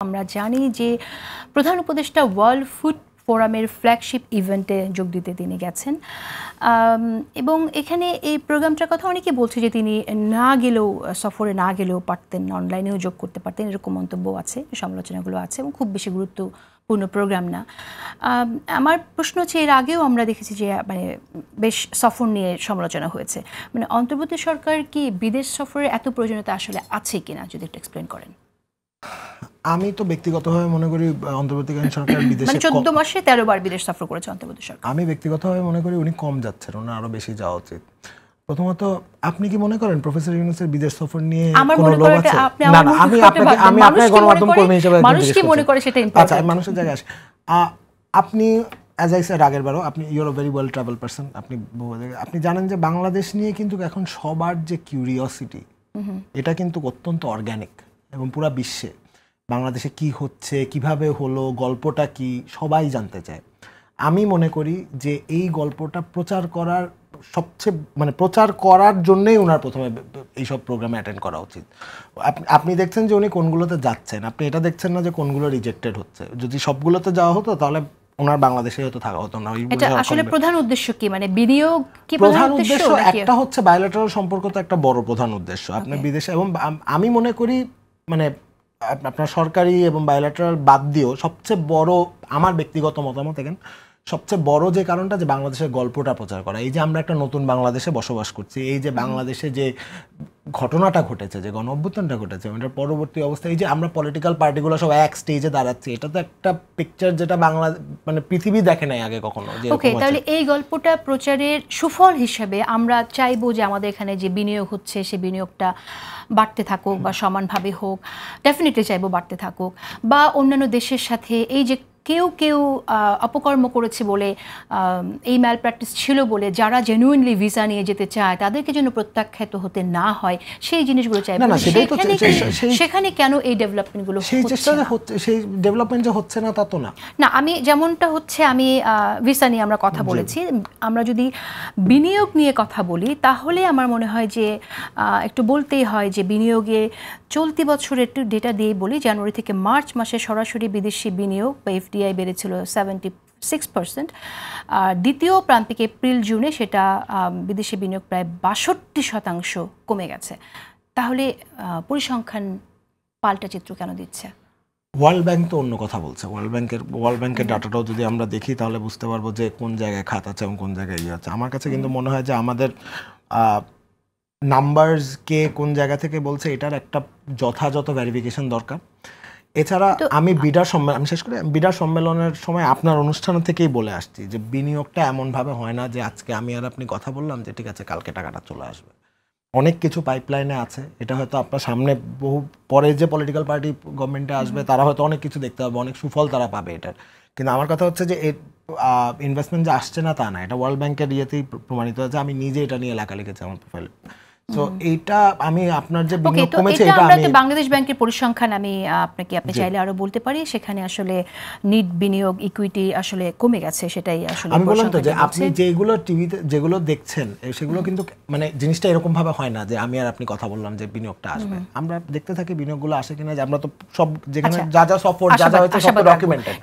আমরা জানি যে প্রধান উপদেষ্টা ওয়ার্ল্ড ফুড ফোরামের ফ্ল্যাগশিপ ইভেন্টে যোগ দিতে তিনি গেছেন এবং এখানে এই প্রোগ্রামটার কথা অনেকে বলছে যে তিনি না গেলেও সফরে না গেলেও পারতেন, অনলাইনেও যোগ করতে পারতেন, এরকম মন্তব্য আছে, সমালোচনাগুলো আছে এবং খুব বেশি গুরুত্বপূর্ণ প্রোগ্রাম না। আমার প্রশ্ন হচ্ছে, এর আগেও আমরা দেখেছি যে মানে বেশ সফর নিয়ে সমালোচনা হয়েছে, মানে অন্তর্বর্তী সরকার কি বিদেশ সফরের এত প্রয়োজনীয়তা আসলে আছে কিনা, যদি একটু এক্সপ্লেন করেন। আমি তো ব্যক্তিগতভাবে মনে করি অন্তর্বর্তীকালীন সরকার বিদেশে মানে 14 মাসে 13 বার বিদেশ সফর করেছে অন্তর্বর্তী সরকার। আমি ব্যক্তিগতভাবে মনে করি উনি কম যাচ্ছেন, ওনার আরো বেশি যাওয়া উচিত। প্রথমত, আপনি কি মনে করেন প্রফেসর ইউনূসের বিদেশ সফর নিয়ে কোনো লোভ আছে? না না, আমি আপনার গণমাধ্যম কর্মী হিসেবে মানুষ কি মনে করে সেটা ইম্পর্টেন্ট। আচ্ছা, মানুষের জায়গায় আসে। আপনি অ্যাজ আই সেড আগের বারও, আপনি your very well travel person, আপনি জানেন যে বাংলাদেশ নিয়ে কিন্তু এখন সবার যে কিউরিওসিটি, এটা কিন্তু অত্যন্ত অর্গ্যানিক এবং পুরা বিশ্বে বাংলাদেশে কি হচ্ছে, কিভাবে হলো, গল্পটা কি, সবাই জানতে চায়। আমি মনে করি যে এই গল্পটা প্রচার করার প্রচার করার জন্যই ওনার প্রথমে এইসব প্রোগ্রামে অ্যাটেন্ড করা উচিত। আপনি দেখছেন যে উনি কোনগুলোতে যাচ্ছেন, আপনি এটা দেখছেন না যে কোনগুলো রিজেক্টেড হচ্ছে। যদি সবগুলোতে যাওয়া হতো তাহলে ওনার বাংলাদেশে হয়তো থাকা হতো না। এটা আসলে প্রধান উদ্দেশ্য কি, মানে বিনিয়োগ কি প্রধান উদ্দেশ্য? একটা হচ্ছে বায়োলেটারাল সম্পর্ক, তো একটা বড় প্রধান উদ্দেশ্য আপনার বিদেশে। এবং আমি মনে করি মানে আপনার সরকারি এবং বায়োলেটারাল বাদ দিয়েও সবচেয়ে বড়, আমার ব্যক্তিগত মতামত, এখানে সবচেয়ে বড় যে কারণটা, যে বাংলাদেশের গল্পটা প্রচার করা। এই যে আমরা একটা নতুন বাংলাদেশে বসবাস করছি, এই যে বাংলাদেশে যে ঘটনাটা ঘটেছে, যে গণ অভ্যুত্থানটা ঘটেছে, এটার পরবর্তী অবস্থায় এই যে আমরা পলিটিক্যাল পার্টিগুলো সব এক স্টেজে দাঁড়াচ্ছি, এটা তো একটা পিকচার যেটা বাংলা মানে পৃথিবী দেখে নাই আগে কখনো। ওকে, তাহলে এই গল্পটা প্রচারের সুফল হিসেবে আমরা চাইবো যে আমাদের এখানে যে বিনিয়োগ হচ্ছে, সেই বিনিয়োগটা বাড়তে থাকুক বা সমানভাবে হোক, ডেফিনেটলি চাইবো বাড়তে থাকুক। বা অন্যান্য দেশের সাথে এই যে কেউ অপকর্ম করেছে বলে, এই ম্যাল প্র্যাকটিস ছিল বলে যারা জেনুইনলি ভিসা নিয়ে যেতে চায় তাদেরকে যেন প্রত্যাখ্যাত হতে না হয়, সেই জিনিসগুলো চাই। সেখানে কেন এই ডেভেলপমেন্টগুলো সেই চেষ্টা হচ্ছে, সেই ডেভেলপমেন্ট যে হচ্ছে না তা তো না। না, আমি যেমনটা হচ্ছে, আমি ভিসা নিয়ে আমরা কথা বলেছি, আমরা যদি বিনিয়োগ নিয়ে কথা বলি তাহলে আমার মনে হয় যে একটু বলতেই হয় যে বিনিয়োগে চলতি বছরের একটু ডেটা দিয়ে বলি, জানুয়ারি থেকে মার্চ মাসে সরাসরি বিদেশি বিনিয়োগ বা এফডিআই বেড়েছিল 76%, আর দ্বিতীয় প্রান্তিক এপ্রিল জুনে সেটা বিদেশি বিনিয়োগ প্রায় 62% কমে গেছে। তাহলে পরিসংখ্যান পাল্টা চিত্র কেন দিচ্ছে? ওয়ার্ল্ড ব্যাংক তো অন্য কথা বলছে। ওয়ার্ল্ড ব্যাংকের ডাটাটাও যদি আমরা দেখি তাহলে বুঝতে পারবো যে কোন জায়গায় খাত আছে এবং কোন জায়গায় ইয়ে আছে। আমার কাছে কিন্তু মনে হয় যে আমাদের নাম্বারস কে কোন জায়গা থেকে বলছে এটার একটা যথাযথ ভেরিফিকেশন দরকার। এছাড়া আমি শেষ করে বিডার সম্মেলনের সময় আপনার অনুষ্ঠান থেকেই বলে আসছি যে বিনিয়োগটা এমনভাবে হয় না যে আজকে আমি আর আপনি কথা বললাম যে ঠিক আছে কালকে টাকাটা চলে আসবে। অনেক কিছু পাইপলাইনে আছে। এটা হয়তো আপনার সামনে বহু পরে যে পলিটিক্যাল পার্টি গভর্নমেন্টে আসবে তারা হয়তো অনেক কিছু দেখতে পাবে, অনেক সুফল তারা পাবে এটার। কিন্তু আমার কথা হচ্ছে যে ইনভেস্টমেন্ট যে আসছে না তা না, এটা ওয়ার্ল্ড ব্যাংকের ইয়েতেই প্রমাণিত হয়েছে। আমি নিজে এটা নিয়ে লেখা লিখেছি আমার প্রোফাইলে। সো এইটা আমি আপনার যে বিনিয়োগ কমেছে, এটা আমি বাংলাদেশ ব্যাংকের পরিসংখ্যান আমি আপনি চাইলে আরো বলতে পারি, সেখানে আসলে নিট বিনিয়োগ ইকুইটি আসলে কমে গেছে, সেটাই আসলে আমি বললাম তো যে আপনি যেগুলো টিভিতে যেগুলো দেখছেন সেগুলো কিন্তু মানে জিনিসটা এরকম ভাবে হয় না যে আমি আর আপনি কথা বললাম যে বিনিয়োগটা আসবে। আমরা দেখতে থাকি বিনিয়োগগুলো আসে কিনা, যে আমরা তো সব যেখানে যা যা সফর যা যা হয়েছে সব ডকুমেন্টেড।